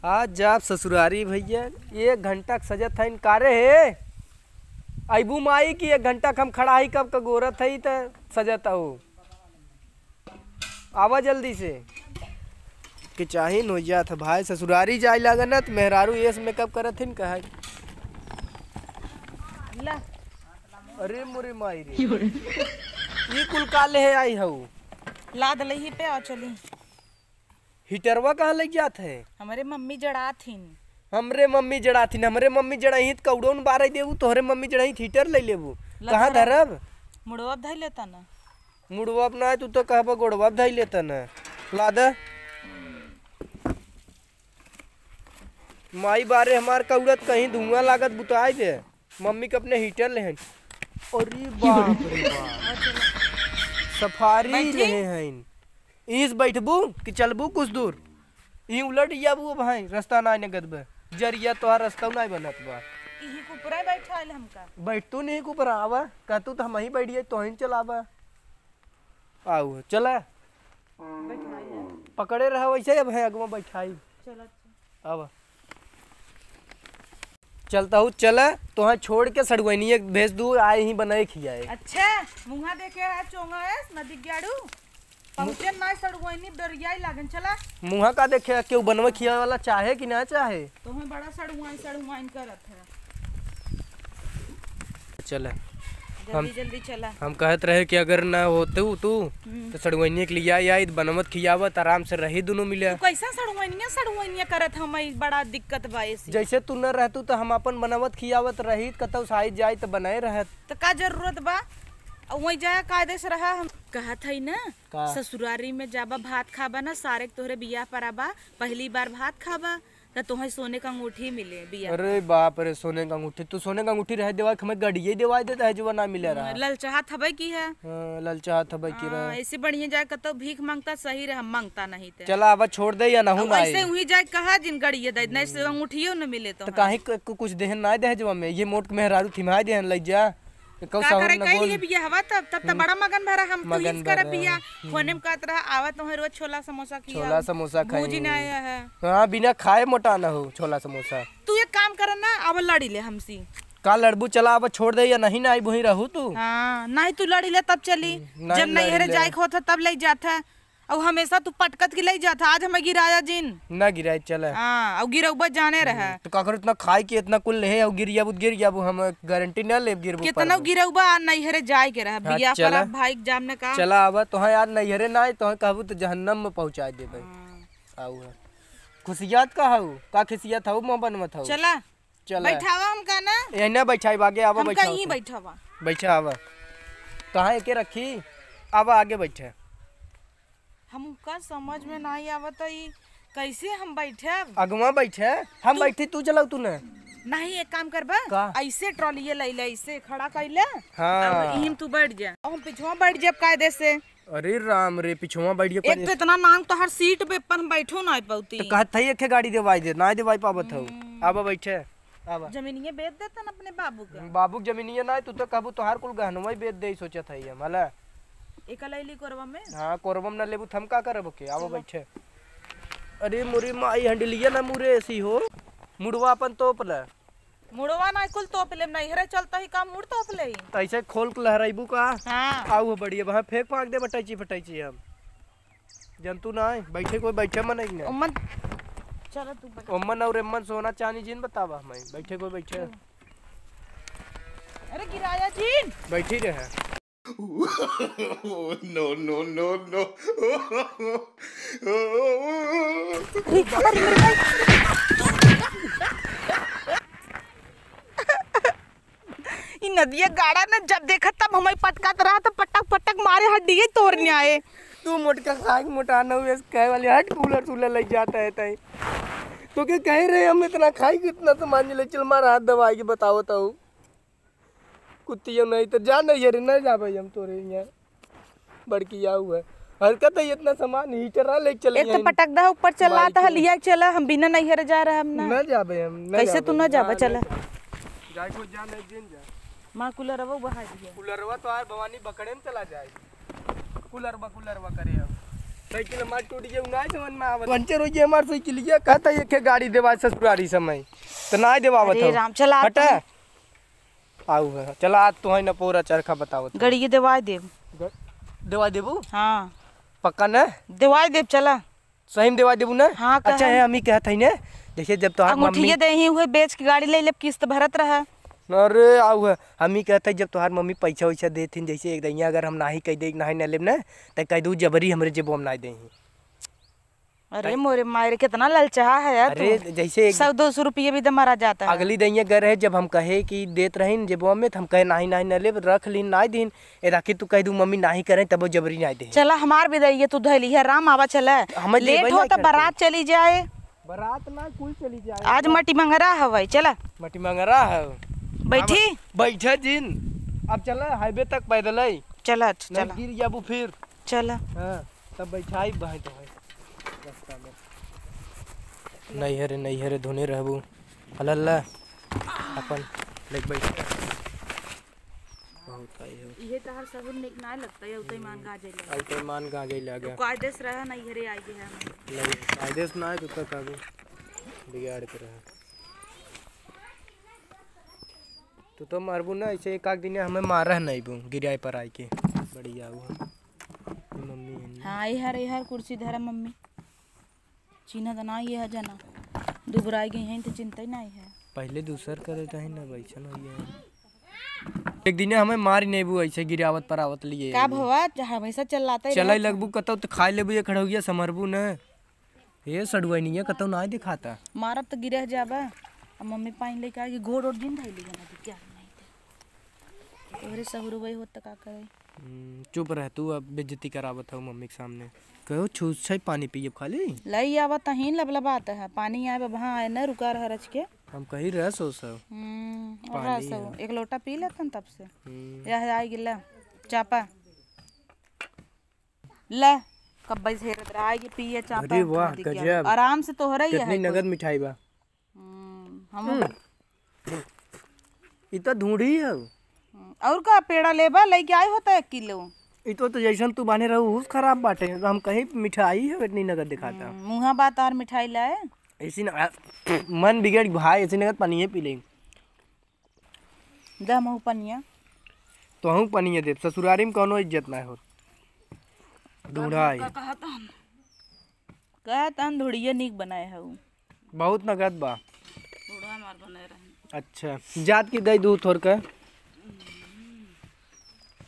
आज जाप ससुरारी भैया 1 घंटा सजत है इनकारे है अबू माई की 1 घंटा हम खड़ा ही कब का गोरत है तो सजत हो आवा जल्दी से कि चाहे हो जात भाई ससुरारी जाए लागन तो मेहरारू ये मेकअप करत हिन कहा अरे मोरे माई रे ये कुल काले है आई हूँ लाद लही पे आ चली हीटरवा कहाँ लग जात है हमारे मम्मी जड़ा थीन हमरे मम्मी जड़ा थी हमरे मम्मी जड़ाही कौड़ोन बारह देबू तोहरे मम्मी जड़ाही हीटर ले लेबू कहाँ धरब मुड़वा धई लेता ना मुड़वब ना तू तो कहब गोड़वब धई लेता ना लाद माई बारे हमार कौड़त कहीं धुआं लागत बुताई दे मम्मी के अपने हीटर ले अरे बाप रे बाप सफारी रहे हैं इस बैठबू कि चलबू कुछ दूर ई उलट जाबू भाई रास्ता ना गदबे जरिया तोहार रास्ता नहीं बनत बा इही कुपरा बैठाइल हमका बैठतू नहीं कुपरा आवा कहतू तो हम ही बैठिए तो ही चलावा आओ चला पकड़े रहा वैसे अब है अगवा बैठाई चला आवा चलता हूँ चला तो छोड़ के सड़वैनी भेज दू आए ही बनाए खियाए अच्छा मुंहा देखे है चोंगा है नदी गाड़ू पहुंचे ना सड़वैनी डरियाई लागन चला मुंहा का देखे क्यों बनवा खिया वाला चाहे कि ना चाहे तो हम बड़ा सड़ुआइन करत है चला जल्दी जल्दी चला हम कहत रहे कि अगर ना होते तू तो सड़वैनी के लिए आई बनमत खियावत आराम से रही दोनों मिले कैसा सड़वैनिया करत हम बड़ा दिक्कत बा ऐसे जैसे तू न रहतू तो हम अपन बनावत खियावत रही कतौ साइड जाए तो बनाए रहत तो का जरूरत बा वही जाए कायदे से रहा हम कहत है ना ससुरारी में जाबा भात खाबा ना सारे तोहरे बियाह पर आबा पहली बार भात खाबा तो तुम्हें सोने का अंगूठी मिले बियाह अरे बाप रे सोने का अंगूठी तू सोने का अंगूठी रह देवा हमें गड़िए देवा देता है जो ना मिले रहा ललचाहत हबे की है ललचाहत हबे की रहा ऐसे बढ़िया जाए कतो भीख मांगता सही रहे हम मांगता नहीं थे चला अब छोड़ दे या ना हूं ना ऐसे वही जाए कहा जिन गड़िए दे नहीं से अंगूठियो न मिले तो काहे कुछ देहन ना दे जवा में ये मोट मेहरारू थिमाय देहन लग जा का करे कई लिए बिया हवा तब बड़ा मगन भरा हम पुलिस कर बिया फोने में कहत रहा आवा तुम्हें रोज छोला समोसा खिया छोला समोसा खाई मुझे ना आया है हां बिना खाए मोटा ना हो छोला समोसा तू एक काम कर ना अब लड़ी ले हमसी का लड़बू चला अब छोड़ दे या नहीं ना आई वही रहू तू हां नहीं तू लड़ी ले तब चली जब नहीं हरे जाए होता तब ले जाता और हमेशा तू पटकत के ले जाता आज हमें गिराया जिन ना गिराए चला हां और गिरौबा जाने रहा तो का करू इतना खाए के इतना कुल है और गिर जाबू हम गारंटी ना ले गिरबू कितना गिरौबा नहीं हरे जाए के रहा बिया पर भाई एग्जाम ने का चला अब तो यार नहीं हरे ना तो कहबू तो जहन्नम में पहुंचा देबे आऊ खुशियात का हऊ का खिसियत हऊ मोह बनमत हऊ चला चला बैठावा हम का ना एने बैठाई आगे आवा बैठा हम कहीं बैठावा बैठा आवा कहां एके रखी आवा आगे बैठे हमका समझ में नहीं आवत है कैसे हम बैठे अगवा बैठे हम बैठी तू चलाऊ तू ना नहीं एक काम करबा ऐसे ट्रॉली ले ले ऐसे खड़ा कैले हां यहीं तू बैठ जा हम पिछवा बैठ जाब कायदे से अरे राम रे पिछवा बैठ गए एक तो इतना नाम तो हर सीट पे पर हम बैठो ना पाउती तो कहत है एक गाड़ी देवाई दे ना देवाई पावत हऊ आवा बैठे आवा जमीनिए बेच देता ना अपने बाबू के बाबू जमीनिए ना तू तो कहबू तोहार कुल गहनवा बेच दे सोचत है हम हला एक लैली कोरबा में हां कोरबम ना लेबू थम का करब के आवा बैठे अरे मोरी माई हंडलिया ना मुरे ऐसी हो मुड़वा अपन तोपला मुड़वा ना कुल तोप ले नहीं हरे चलता ही काम मुड़ तोप ले ऐसे खोल के लहराइबू का हां आऊ बढ़िया वहां फेंक फांक दे फटाई हम जंतु ना बैठे कोई बैठे मन नहीं उम्मन चलो तू बैठ उम्मन और एम्मन सोना चांदी जिन बतावा हमें बैठे कोई बैठे अरे गिराया जिन बैठी रहे no no no no इन नदिया गाड़ा ना जब देखा तब हमें पटकात रहा तो पटक पटक मारे हड्डी तोड़ने आए तू मोटका खाए मोटा ना हुए कहे वाले हट कूलर चूलर लग जाता है तई तो क्या कह रहे हम इतना खाई कितना तो मान ले चल मार हाथ दवाई के बताओ तो कुत्तियों नहीं तो जा नहीं रे नहीं जा भाई हम तोरे यहाँ बड़की आ हुआ हरकत है इतना सामान हीटर ले चले एक तो पटक दा ऊपर चलाता है लिया चला हम बिना नहीं हरे जा रहे हम ना जा भाई हम कैसे तू ना जाबा चला जाए को जा नहीं दिन जा मां कूलरवा बहा दिया कूलरवा तो यार भवानी बकड़े में चला जाए कूलरवा करे हम साइकिल हमार टूट गया ना समझ में आवत पंचर हो गया हमार साइकिल ये कहता है कि गाड़ी देवा ससुरारी समय तो ना देवावत अरे हो राम चला हटा आऊ है चला आज तो है ना पूरा चरखा बतावत गड़िए दवाई देव देवा देबू हाँ पक्का ना दवाई देव चला सही में देवा देबू ना हाँ, अच्छा है हम ही कहत है ना जैसे जब तोहार मम्मी अंगूठिए दे ही हुए बेच के गाड़ी ले ले किस्त भरत रहा। अरे आऊ है हम ही कहते जब तोहार मम्मी पैसा वैसा देथिन जैसे एक दैया अगर हम नाही कह दे नाही न लेब ना त कह दू जबरी हमरे जेबो हम ना दे अरे मोरे मायरे कितना ललचा है यार अरे जैसे एक 100-200 रुपये भी तो मारा जाता है। अगली दैया गए रहे जब हम कहे कि देत रहीन जेबो में तो हम कहे नाही नाही न लेब रख लीन ना दिन ए राखी तू कह दू मम्मी नाही करे तब जबरी ना दे चला हमार भी दइए तू धैली है राम आवा चला हमें लेट देबे हो नहीं तो करते। बारात चली जाए बारात ना कुल चली जाए आज मटी मंगरा हवाई चला मटी मंगरा है बैठी बैठे जिन अब चला हाईवे तक पैदल है चला नहीं चला गिर जाबू फिर चला हाँ तब बैठाई बह तो है रास्ता में नहीं हरे धोने रहबू अल्लाह अपन लेक बैठ बहुत आई हो ये तहर सबुर निक ना लगता है उतई मान गा जाइले आई तो मान गागे लगा कायदेस रहा नहीं हरे आई है नहीं आदेश ना है तो तक आगे बिगाड़ के रहा तो मारबू ना ऐसे एक दिन हमें मारा नहीं बू गिराए पर आई के बढ़िया हुआ मम्मी हाँ ये हर कुर्सी धरा मम्मी चीना तो ना ये है जना दुबराई गई हैं तो चिंता ही नहीं है पहले दूसर करे रहे ना वैसा नहीं है एक दिन हमें मार नहीं बू ऐसे गिरावत पर आवत लिए का भवा हमेशा चलाता ही चलाई लगबू कतौ तो खाई लेबू ये खड़ा हो गया समरबू ना ये सड़ुआ नहीं है कतौ ना दिखाता मारब तो गिरह जाबा अब मम्मी पानी लेके आएगी घोड़ और दिन धैली ना क्या नहीं थे तोहरे सहरु वही होत का करे चुप रह तू अब बेइज्जती करावत हो मम्मी के सामने कहो छूस छै पानी पिए खाली लई आवा तहीं लबलबात है पानी आए वहां आए न रुका रह रच के हम कही रह सो सब और सब एक लोटा पी लेतन तब से यह आई गिला चापा ले कब बज हेरत आएगी पिए चापा अरे वाह गजब आराम से तोहरा ही कितनी है नगद मिठाई बा हम ई तो ढूंढी है और का पेड़ा लेबा लेके आए होता 1 किलो ई तो जैसन तू बाने रहू उस खराब बाटे हम कहीं मिठाई है इतनी नगद दिखाता मुँहा बात और मिठाई लाए ऐसी ना मन बिगड़ भाई ऐसी नगद पानी पी ले दा महू पनिया तो हम पानी दे ससुरारी में कोनो इज्जत ना हो ढूंढाई कहतन धुड़िया निक बनाए है बहुत नगद बा बूढ़ा मार बनाए रहे अच्छा जात की दई दू थोड़ के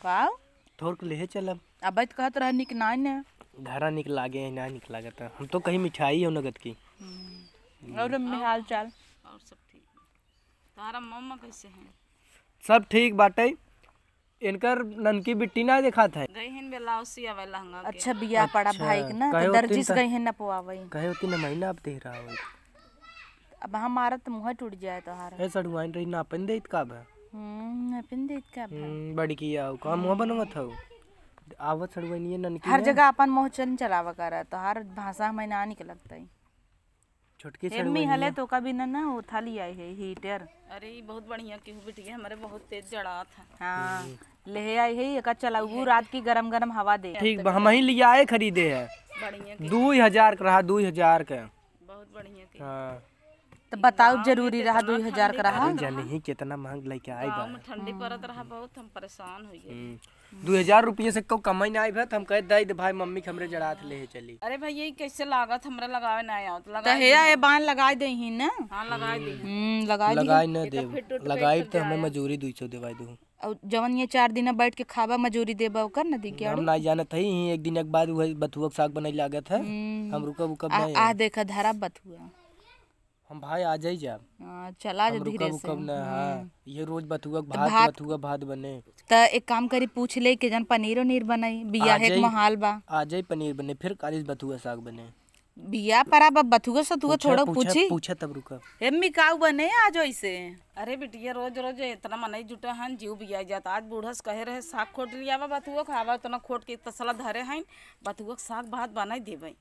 का थोड़ के ले चलब अब तो कहत रहा निक ना ने धारा निक लागे ना निक लागत हम तो कहीं मिठाई हो नगद की और में हाल चाल और सब ठीक है तारा मम्मा कैसे हैं सब ठीक बाटे इनकर ननकी बिट्टी ना देखा था गई हैं बेलाउसी आवे लहंगा के अच्छा बिया पड़ा भाई के ना कहे तो होती दर्जिस त- गई है न पवावई कहे होती ना महीना अब दे रहा हो अब हमारा तो मुंह टूट जाए तोहारा ए सड़ुआइन रही ना अपन देत का बा अपन देत का बड़ी किया हो का मुंह बनवत हो आवत सड़ुआइन ननकी हर ना, जगह अपन मुंह चलावा कर तोहार भाषा में ना निकल लगता है छोटकी एम्मी सड़ुआइन हले तो कभी ना वो थाली आई है हीटर अरे ये बहुत बढ़िया की बिटिया हमारे बहुत तेज जड़ा था हाँ ले आई है एक चलाऊ रात की गरम गरम हवा दे ठीक बा हम ही लिया आए खरीदे है बढ़िया 2000 का रहा 2000 का बहुत बढ़िया की हाँ तो बताओ जरूरी रहा 2000 का रहा जाने ही कितना महंग लेके आए बा गाँव में ठंडी पड़त रहा बहुत हम परेशान हो गए 2000 रुपये से को कमाई ना आई भा हम कह दई दे भाई मम्मी के हमरे जड़ात ले चली अरे भाई ये कैसे लागत हमरा लगावे ना आया तो तो लगा हे ये बांध लगा दे ही ना हाँ लगा दी लगा दी लगाई ना दे लगाई तो हमें मजूरी 200 देवाई दू और जवन ये 4 दिन बैठ के खाबा मजूरी देबा ओकर ना दी क्या हम ना जानत हई एक दिन एक बाद वही बथुआ के साग बनाई लागत है हम रुकब उकब नहीं आ देखा धरा बथुआ हम भाई आ जाई जा चला जा हम धीरे रुकब से उकब ना हाँ ये रोज बथुआ के भात बथुआ भात बने तो एक काम करी पूछ ले के जन पनीर उनीर बनाई बिया है महाल बा आ जाई पनीर बने फिर कालिस बथुआ साग बने बिया परा बथुआ सतुआ थोड़ा पूछी पूछा तब रुकब एम्मी काऊ बने आज ऐसे अरे बिटिया रोज रोज इतना मनई जुटे हन जीव बिया जाता आज बूढ़स कहे रहे साग खोट लिया बथुआ खावा उतना खोट के तसला धरे हैं बथुआ के साग भात बनाई देवे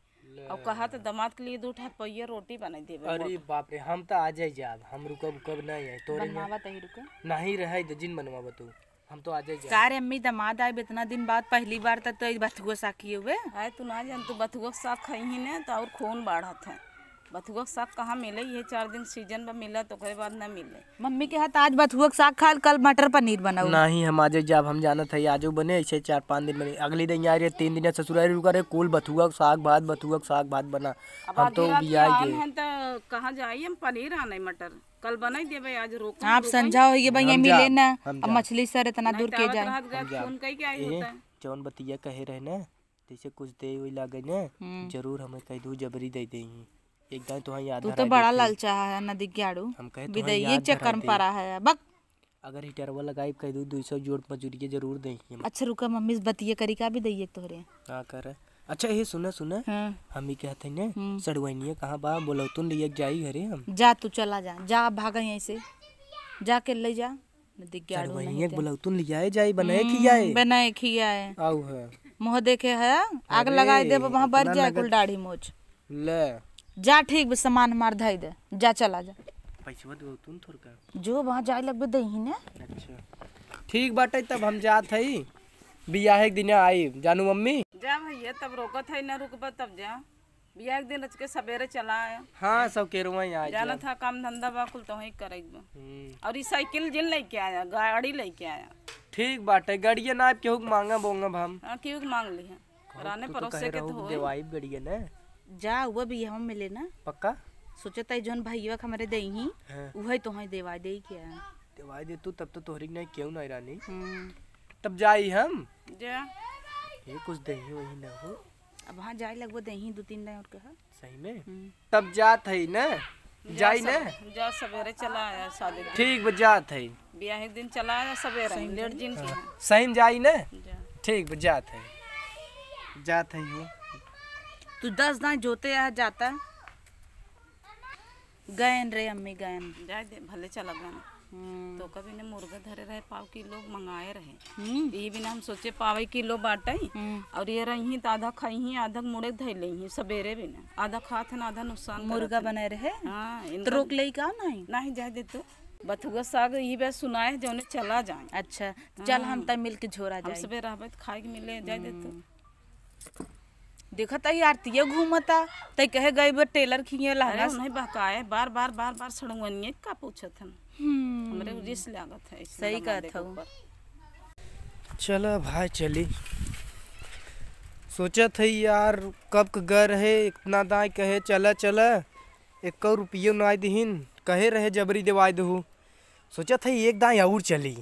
और कहा तो दमाद के लिए 2 ठपैया रोटी बनाई देवे अरे बाप रे हम तो आ जाई जाब हम रुकब उकब नहीं है तोरे में बनवावा तही रुका नहीं रहे तो जिन बनवा तू हम तो आज ही जाए। का रे अम्मी दामाद आए इतना दिन बाद पहली बार तक तो बथुआ साकी हुए। आए तू ना जान तू बथुआ के साग खाई ही ने तो और खून बढ़त है। बथुआ के साग कहाँ मिले, ये 4 दिन सीजन में मिला तो ओकरे बाद ना मिले। मम्मी के हाथ आज बथुआ के साग खाल, कल मटर पनीर बनाऊ। नहीं हम आज जब हम जाना था आज बने ऐसे 4-5 दिन बने, अगले दिन आ रहे 3 दिन ससुरारी रुका रहे, कुल बथुआ का साग भात बना। अब हम आधी तो रात भी के आए आन गए। हैं तो कहाँ जाइए, हम पनीर आने मटर कल बनाई देवे, आज रोक आप समझाओ ये भैया मिले ना, हम अब मछली सर इतना दूर के जाए। फोन कई के आई होता है। जौन बतिया कहे रहे ना जैसे कुछ दे हुई लागे ना, जरूर हमें कह दू जबरी दे देंगी। एक दाई तो याद तू तो बड़ा लालचा है नदी क्याड़ू, हम कहे विदैये चक्कर में पड़ा है बक। अगर हिटरवा लगाई कह दू 200 जोड़ मजूरी जरूर देंगे। अच्छा रुका मम्मी से बतिया करी का भी दैये तोहरे। हाँ कर। अच्छा ये सुना हाँ। हम ही कहते ना सड़वैनिया कहाँ बा, बोलो तुम ले जाई घरे हम। जा तू चला जा भागा यहीं से, जाके ले जा नदी क्याड़ू। सड़वैनिया बोलो तुम ले जाए जाई बनाए खियाए। बनाए खियाए आऊ है मुँह देखे है, आग लगाए दे वहाँ बढ़ जाए कुल दाढ़ी मोच। ले जा ठीक बे, सामान मार धाई दे, जा चला जा। पैसा दो तुम थोड़ का जो वहाँ जाए लगबे दही ने। अच्छा ठीक बाटे, तब हम जात हई बियाह एक दिन आई जानू मम्मी। जा भैया तब रोकत है ना, रुकबा तब जा। बियाह एक दिन रच के सवेरे चला आया। हाँ सब केरवा ही आ जाना था काम धंधा बा कुल तो वही करेगा। और ये साइकिल जिन लेके आया, गाड़ी लेके आया। ठीक बाटे, गड़िया ना केहू के मांगा बोंगा हम। हाँ क्यों मांग ली है, राने परोसे के तो देवाई गड़िया ना। जा वो भी हम मिले ना पक्का सोचता है जोन भैया हमारे दही वही तो ही देवा दे क्या देवाई दे तू, तब तो तोहरी नहीं क्यों नहीं रानी। तब जाई हम जा ये कुछ दही वही ना हो। अब वहाँ जाए लगभग दही 2-3 दिन और कहा सही में तब जात है ना, जाई ना। जा सवेरे चला आया शादी। ठीक जात है, बियाह एक दिन चला आया सवेरे लेट जिन के। सही जाई ना। जा ठीक जात है वो। तू 10 दिन जोते आ जाता गयन रे अम्मी गयन जाए दे भले चला गया। तो कभी ने मुर्गा धरे रहे 5 किलो मंगाए रहे। ये भी ना हम सोचे 5 किलो बाटे और ये रही तो आधा खाई ही, आधा मुड़े धै ले सवेरे भी ना, आधा खाते ना आधा नुकसान मुर्गा बने रहे। हाँ तो रोक ले का नहीं जाए दे तो बथुआ साग ये बे सुनाए जो चला जाए। अच्छा चल हम तब मिल के झोरा जाए, हम सबे रहबे तो खाए के मिले जाए दे तो। देखा तई आरतीय घूमता तई कहे गई बे टेलर खिए लहंगा नहीं बहकाए, बार बार सड़ुवनिए का पूछत हन। हमरे उजिस लागत है। सही कहत हूँ। चलो भाई चली, सोचा था यार कब गए रहे इतना दाई कहे चला 1 रुपये ना दीन कहे रहे जबरी दिवाई दहू। सोचा था एक दाई और चली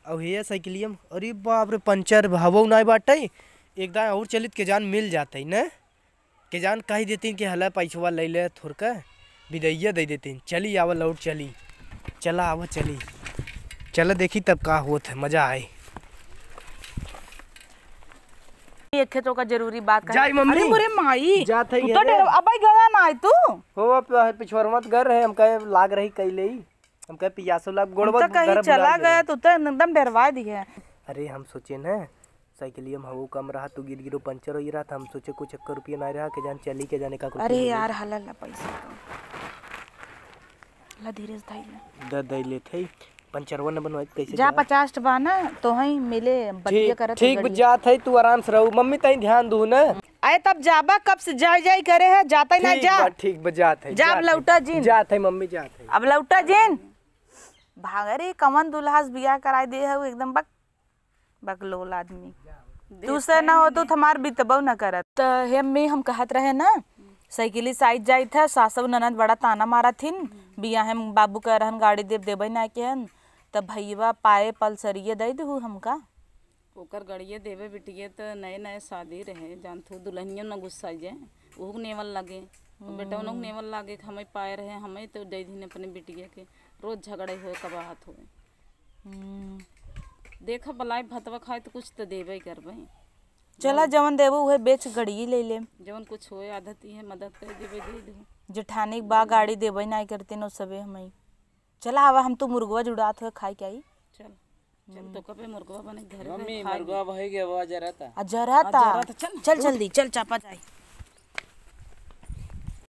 और ये साइकिलियम अरे बाप रे पंचर हवो ना बाटे, एक दाई और चलित के जान मिल जाते न, के जान कही देती कि हला पैसवा ले ले थोड़ का विदैया दे देती। चली आवा लौट चली, चला आवा चली, चला देखी तब का होत है, मजा आए। एक खेतों का जरूरी बात कर। जाई मम्मी। अरे मोरे माई जात है तू तो डेर अब गया ना तू हो पिछवर मत कर रहे हम कहे लाग रही कैले ही, हम कहे पियासो लाग गोड़वा तो कहीं चला गया तू तो एकदम डरवा दिया। अरे हम सोचे ना साइकिलियम हवो कम रहा तो गिरो पंचर हो रहा था, हम सोचे कुछ 1 रुपया ना रहा के जान चली के जाने का कुछ। अरे यार हल्ला पैसा ला धीरे से दे ले थे पंचरवा न बनवाई कैसे जा 50 बा ना तो ही मिले बतिया करत। ठीक जात है तू आराम से रहू, मम्मी तई ध्यान दू ना। आए तब जाबा कब से जाई करे है, जाता ही ना जा। ठीक बजात है, जा अब लौटा जिन, जात है मम्मी जात है, अब लौटा जिन। भागरे कमन दुल्हास बियाह कराई दे है एकदम बकलोल आदमी। तू से ना हो तो हमार बितबो न करत। तो हम कहत रहे ना साइकिली साइड जाई था, सासव ननद बड़ा ताना मारा थिन बियाह हम बाबू कह रहन गाड़ी देबे ना के हन, तब भैया पाए पल्सरिये दे दू हमका। ओकर गड़िए देवे बिटिए तो नए शादी रहे जान थू दुल्हनिया न गुस्सा जाए वो नेवल लगे बेटा उन नेवल लागे हमें पाए रहे, हमें तो दे दिन अपने बिटिया के रोज झगड़े हुए कबाहत हुए। देखा बलाई भतवा खाए तो कुछ तो देवे करबे। चला जवन देबो उहे बेच गड़िए ले ले, जवन कुछ होए आदत है मदद कर देवे दे दू। जेठानी बा गाड़ी देबे ना करते नो सबे हमें। चला हवा हम तो मुर्गवा जुड़ात हुए खाई के आई। चल तो कबे मुर्गवा बने घर में मम्मी मुर्गा भाई के आवाज आ रहा था। जरा था चल जल्दी चल चापा जाए।